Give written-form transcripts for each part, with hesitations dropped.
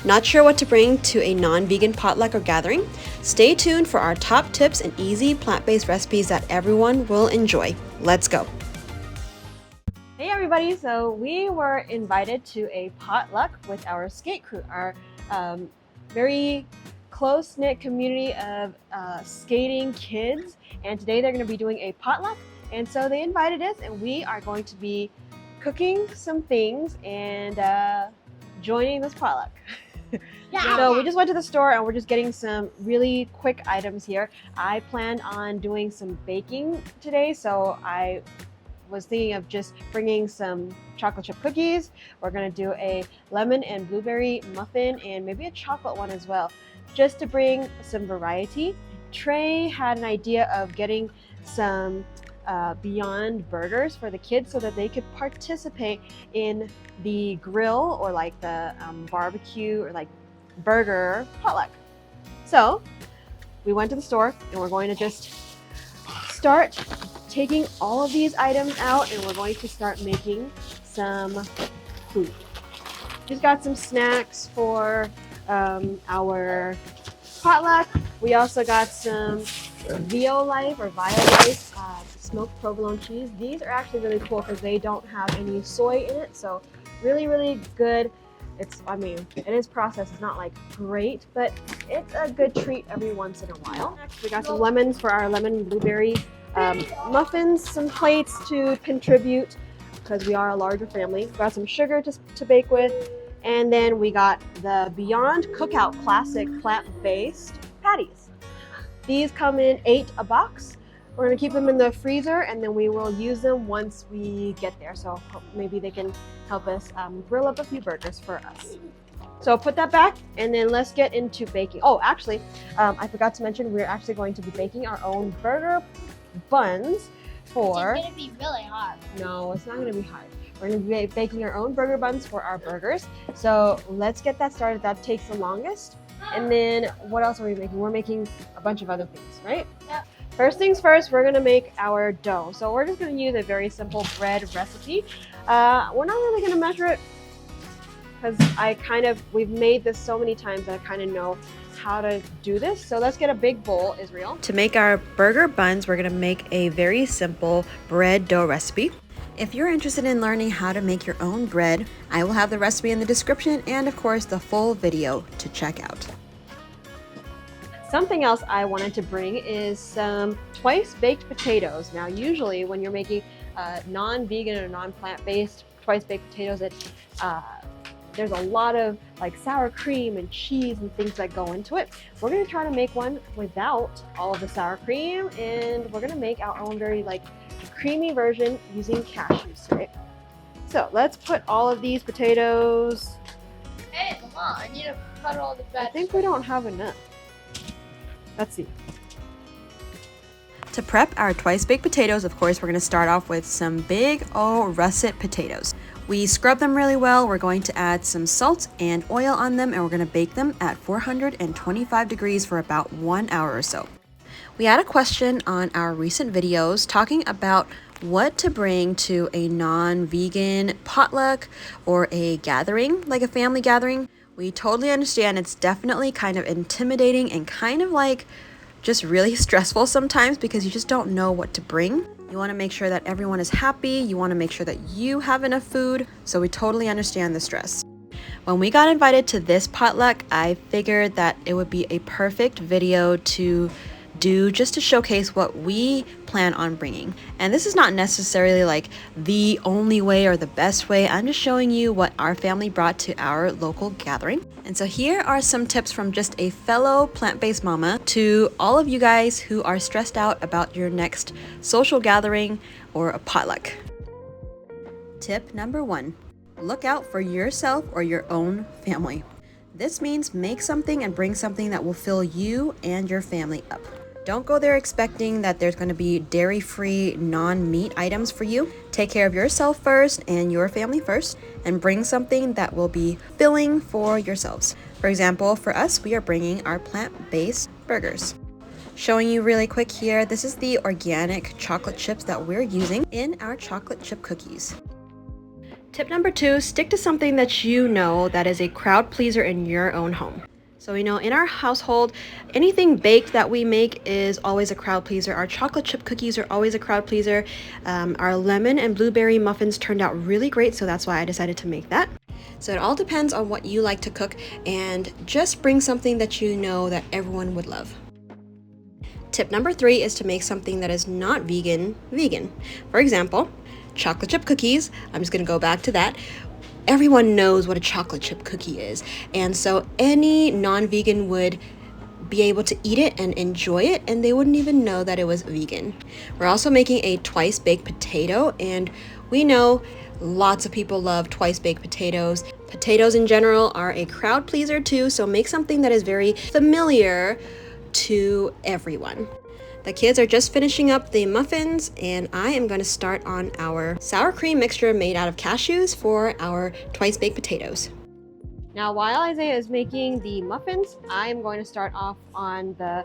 Not sure what to bring to a non-vegan potluck or gathering? Stay tuned for our top tips and easy plant-based recipes that everyone will enjoy. Let's go! Hey everybody, so we were invited to a potluck with our skate crew, our very close-knit community of skating kids, and today they're going to be doing a potluck, and so they invited us and we are going to be cooking some things and joining this potluck. Yeah. So we just went to the store and we're just getting some really quick items here. I planned on doing some baking today, so I was thinking of just bringing some chocolate chip cookies. We're gonna do a lemon and blueberry muffin and maybe a chocolate one as well, just to bring some variety. Trey had an idea of getting some Beyond burgers for the kids so that they could participate in the grill or like the barbecue or like burger potluck. So we went to the store and we're going to just start taking all of these items out and we're going to start making some food. Just got some snacks for our potluck. We also got some Violife smoked provolone cheese. These are actually really cool because they don't have any soy in it, so really good. It is processed, it's not like great, but it's a good treat every once in a while. Next, we got some lemons for our lemon blueberry muffins, some plates to contribute because we are a larger family. We got some sugar to bake with, and then we got the Beyond Cookout Classic plant-based patties. These come in 8 a box. We're gonna keep them in the freezer and then we will use them once we get there. So maybe they can help us grill up a few burgers for us. So put that back and then let's get into baking. Oh, actually, I forgot to mention we're actually going to be baking our own burger buns for... It's gonna be really hard. No, it's not gonna be hard. We're gonna be baking our own burger buns for our burgers. So let's get that started. That takes the longest. And then what else are we making? We're making a bunch of other things, right? Yep. First things first, we're gonna make our dough. So we're just gonna use a very simple bread recipe. We're not really gonna measure it because we've made this so many times that I kind of know how to do this. So let's get a big bowl, Israel. To make our burger buns, we're gonna make a very simple bread dough recipe. If you're interested in learning how to make your own bread, I will have the recipe in the description and of course the full video to check out. Something else I wanted to bring is some twice baked potatoes. Now usually when you're making non-vegan or non-plant-based twice baked potatoes, there's a lot of like sour cream and cheese and things that go into it. We're gonna try to make one without all of the sour cream, and we're gonna make our own very like creamy version using cashews, right? So let's put all of these potatoes. Hey, Mama, I need to cut all the vegetables. I think we don't have enough. Let's see. To prep our twice baked potatoes, of course, we're going to start off with some big old russet potatoes. We scrub them really well. We're going to add some salt and oil on them, and we're going to bake them at 425 degrees for about 1 hour or so. We had a question on our recent videos talking about what to bring to a non-vegan potluck or a gathering, like a family gathering. We totally understand it's definitely kind of intimidating and kind of like just really stressful sometimes because you just don't know what to bring. You want to make sure that everyone is happy. You want to make sure that you have enough food. So we totally understand the stress. When we got invited to this potluck, I figured that it would be a perfect video to do just to showcase what we plan on bringing. And this is not necessarily like the only way or the best way. I'm just showing you what our family brought to our local gathering. And so here are some tips from just a fellow plant-based mama to all of you guys who are stressed out about your next social gathering or a potluck. Tip number 1, look out for yourself or your own family. This means make something and bring something that will fill you and your family up. Don't go there expecting that there's going to be dairy-free, non-meat items for you. Take care of yourself first and your family first, and bring something that will be filling for yourselves. For example, for us, we are bringing our plant-based burgers. Showing you really quick here, this is the organic chocolate chips that we're using in our chocolate chip cookies. Tip number 2, stick to something that you know that is a crowd pleaser in your own home. So we know in our household, anything baked that we make is always a crowd pleaser. Our chocolate chip cookies are always a crowd pleaser. Our lemon and blueberry muffins turned out really great, so that's why I decided to make that. So it all depends on what you like to cook, and just bring something that you know that everyone would love. Tip number 3 is to make something that is not vegan. For example, chocolate chip cookies. I'm just gonna go back to that. Everyone knows what a chocolate chip cookie is, and so any non-vegan would be able to eat it and enjoy it, and they wouldn't even know that it was vegan. We're also making a twice baked potato, and we know lots of people love twice baked potatoes. Potatoes in general are a crowd pleaser too, so make something that is very familiar to everyone. The kids are just finishing up the muffins, and I am going to start on our sour cream mixture made out of cashews for our twice baked potatoes. Now, while Isaiah is making the muffins, I am going to start off on the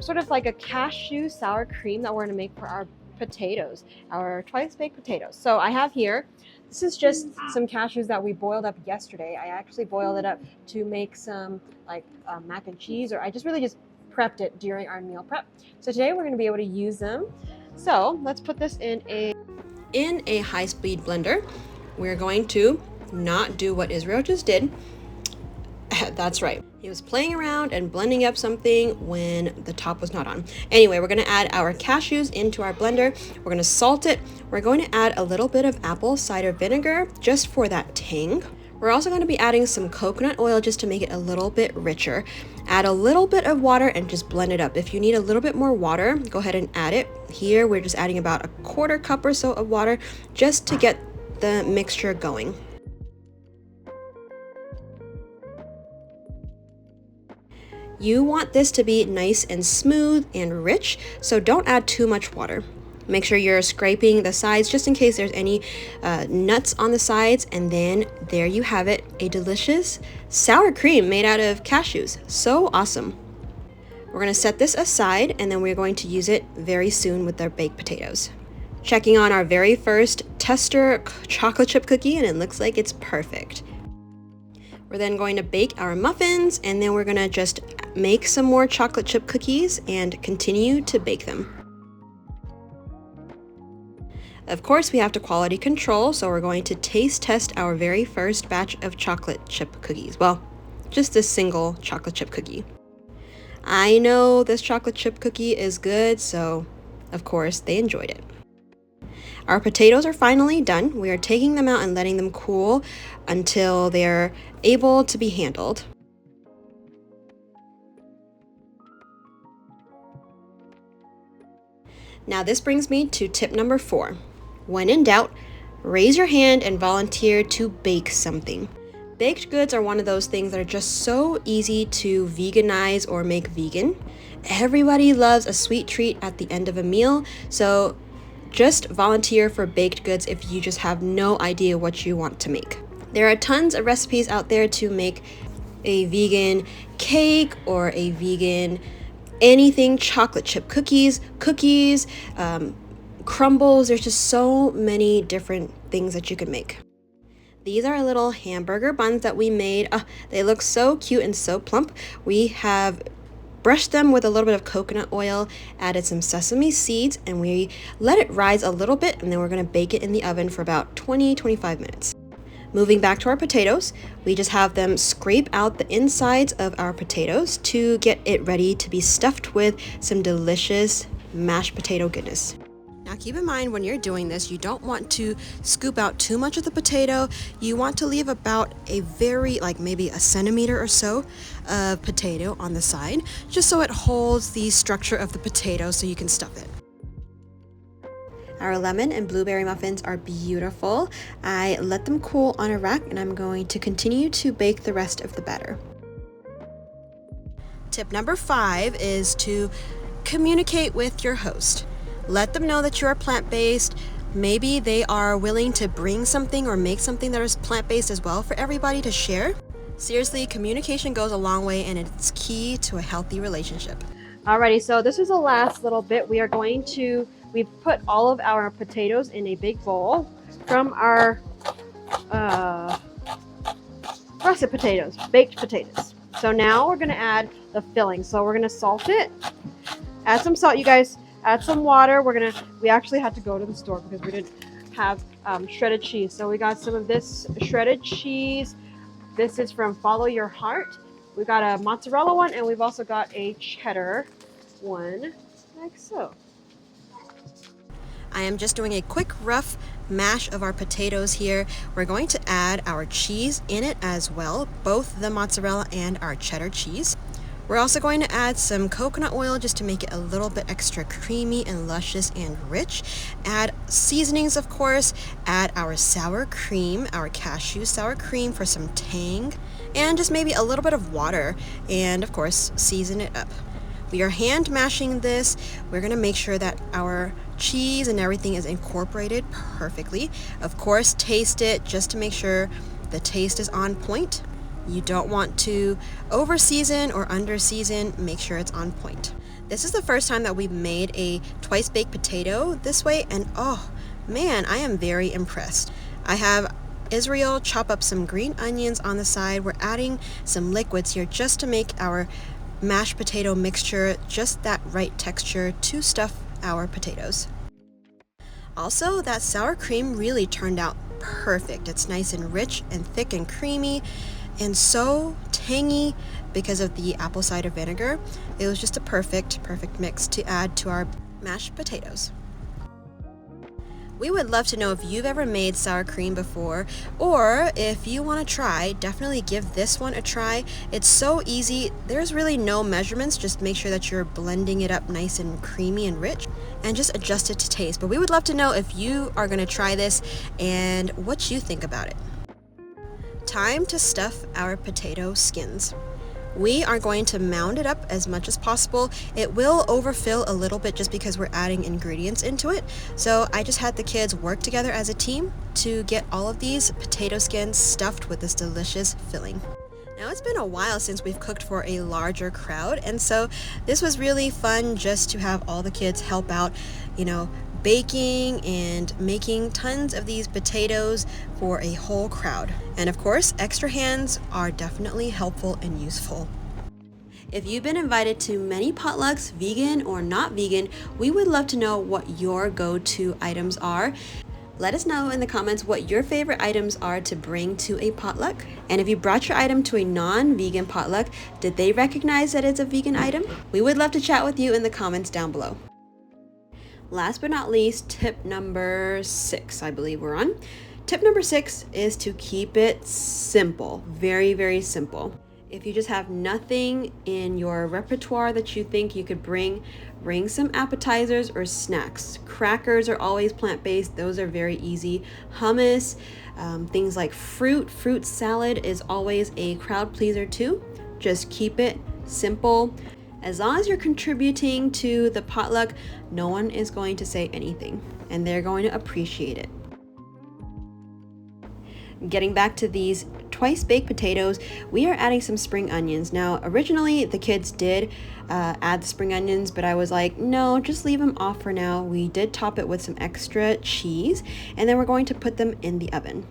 sort of like a cashew sour cream that we're going to make for our potatoes, our twice baked potatoes. So I have here, this is just some cashews that we boiled up yesterday. I actually boiled it up to make some like mac and cheese, or I just prepped it during our meal prep. So today we're going to be able to use them. So let's put this in a high-speed blender. We're going to not do what Israel just did. That's right. He was playing around and blending up something when the top was not on. Anyway, we're going to add our cashews into our blender. We're going to salt it. We're going to add a little bit of apple cider vinegar just for that tang. We're also going to be adding some coconut oil just to make it a little bit richer. Add a little bit of water and just blend it up. If you need a little bit more water, go ahead and add it. Here we're just adding about 1/4 cup or so of water just to get the mixture going. You want this to be nice and smooth and rich, so don't add too much water. Make sure you're scraping the sides just in case there's any nuts on the sides, and then there you have it, a delicious sour cream made out of cashews. So awesome. We're going to set this aside, and then we're going to use it very soon with our baked potatoes. Checking on our very first tester chocolate chip cookie, and it looks like it's perfect. We're then going to bake our muffins, and then we're going to just make some more chocolate chip cookies and continue to bake them. Of course, we have to quality control, so we're going to taste test our very first batch of chocolate chip cookies. Well, just this single chocolate chip cookie. I know this chocolate chip cookie is good, so of course they enjoyed it. Our potatoes are finally done. We are taking them out and letting them cool until they're able to be handled. Now this brings me to tip number 4. When in doubt, raise your hand and volunteer to bake something. Baked goods are one of those things that are just so easy to veganize or make vegan. Everybody loves a sweet treat at the end of a meal, so just volunteer for baked goods if you just have no idea what you want to make. There are tons of recipes out there to make a vegan cake or a vegan anything, chocolate chip cookies, crumbles. There's just so many different things that you can make. These are little hamburger buns that we made. They look so cute and so plump. We have brushed them with a little bit of coconut oil, added some sesame seeds, and we let it rise a little bit, and then we're going to bake it in the oven for about 20-25 minutes. Moving back to our potatoes, we just have them scrape out the insides of our potatoes to get it ready to be stuffed with some delicious mashed potato goodness. Now keep in mind when you're doing this, you don't want to scoop out too much of the potato. You want to leave about a maybe a centimeter or so of potato on the side, just so it holds the structure of the potato so you can stuff it. Our lemon and blueberry muffins are beautiful. I let them cool on a rack, and I'm going to continue to bake the rest of the batter. Tip number 5 is to communicate with your host. Let them know that you are plant-based. Maybe they are willing to bring something or make something that is plant-based as well for everybody to share. Seriously, communication goes a long way, and it's key to a healthy relationship. Alrighty, so this is the last little bit. We've put all of our potatoes in a big bowl. From our russet potatoes, baked potatoes. So now we're gonna add the filling. So we're gonna salt it. Add some salt, you guys. Add some water. We actually had to go to the store because we didn't have shredded cheese. So we got some of this shredded cheese. This is from Follow Your Heart. We got a mozzarella one, and we've also got a cheddar one, like so. I am just doing a quick rough mash of our potatoes here. We're going to add our cheese in it as well, both the mozzarella and our cheddar cheese. We're also going to add some coconut oil just to make it a little bit extra creamy and luscious and rich. Add seasonings, of course. Add our sour cream, our cashew sour cream for some tang, and just maybe a little bit of water, and of course season it up. We are hand mashing this. We're gonna make sure that our cheese and everything is incorporated perfectly. Of course, taste it just to make sure the taste is on point. You don't want to over season or under season. Make sure it's on point. This is the first time that we've made a twice baked potato this way, and oh man, I am very impressed. I have Israel chop up some green onions on the side. We're adding some liquids here just to make our mashed potato mixture just that right texture to stuff our potatoes. Also, that sour cream really turned out perfect. It's nice and rich and thick and creamy and so tangy because of the apple cider vinegar. It was just a perfect mix to add to our mashed potatoes. We would love to know if you've ever made sour cream before, or if you want to try, definitely give this one a try. It's so easy. There's really no measurements. Just make sure that you're blending it up nice and creamy and rich, and just adjust it to taste. But we would love to know if you are going to try this and what you think about it. Time to stuff our potato skins. We are going to mound it up as much as possible. It will overfill a little bit just because we're adding ingredients into it. So I just had the kids work together as a team to get all of these potato skins stuffed with this delicious filling. Now, it's been a while since we've cooked for a larger crowd, and so this was really fun just to have all the kids help out, baking and making tons of these potatoes for a whole crowd. And of course, extra hands are definitely helpful and useful. If you've been invited to many potlucks, vegan or not vegan, we would love to know what your go-to items are. Let us know in the comments what your favorite items are to bring to a potluck. And if you brought your item to a non-vegan potluck, did they recognize that it's a vegan item? We would love to chat with you in the comments down below. Last but not least, tip number 6, I believe we're on. Tip number 6 is to keep it simple. Very, very simple. If you just have nothing in your repertoire that you think you could bring some appetizers or snacks. Crackers are always plant-based. Those are very easy. Hummus, things like fruit salad is always a crowd pleaser too. Just keep it simple. As long as you're contributing to the potluck, no one is going to say anything, and they're going to appreciate it. Getting back to these twice baked potatoes, we are adding some spring onions. Now, originally the kids did add the spring onions, but I was like, no, just leave them off for now. We did top it with some extra cheese, and then we're going to put them in the oven.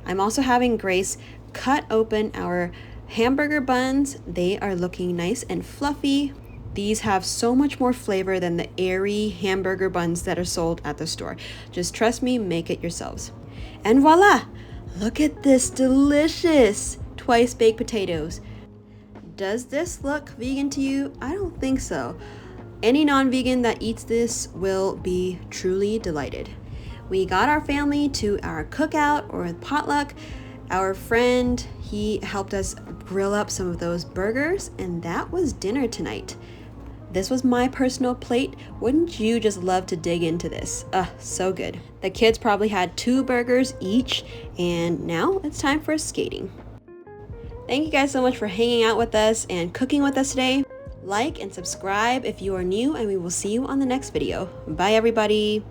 I'm also having Grace cut open our hamburger buns. They are looking nice and fluffy. These have so much more flavor than the airy hamburger buns that are sold at the store. Just trust me, make it yourselves. And voila! Look at this delicious twice baked potatoes. Does this look vegan to you? I don't think so. Any non-vegan that eats this will be truly delighted. We got our family to our cookout or potluck. Our friend, he helped us grill up some of those burgers, and that was dinner tonight. This was my personal plate. Wouldn't you just love to dig into this? So good. The kids probably had 2 burgers each, and now it's time for skating. Thank you guys so much for hanging out with us and cooking with us today. Like and subscribe if you are new, and we will see you on the next video. Bye, everybody.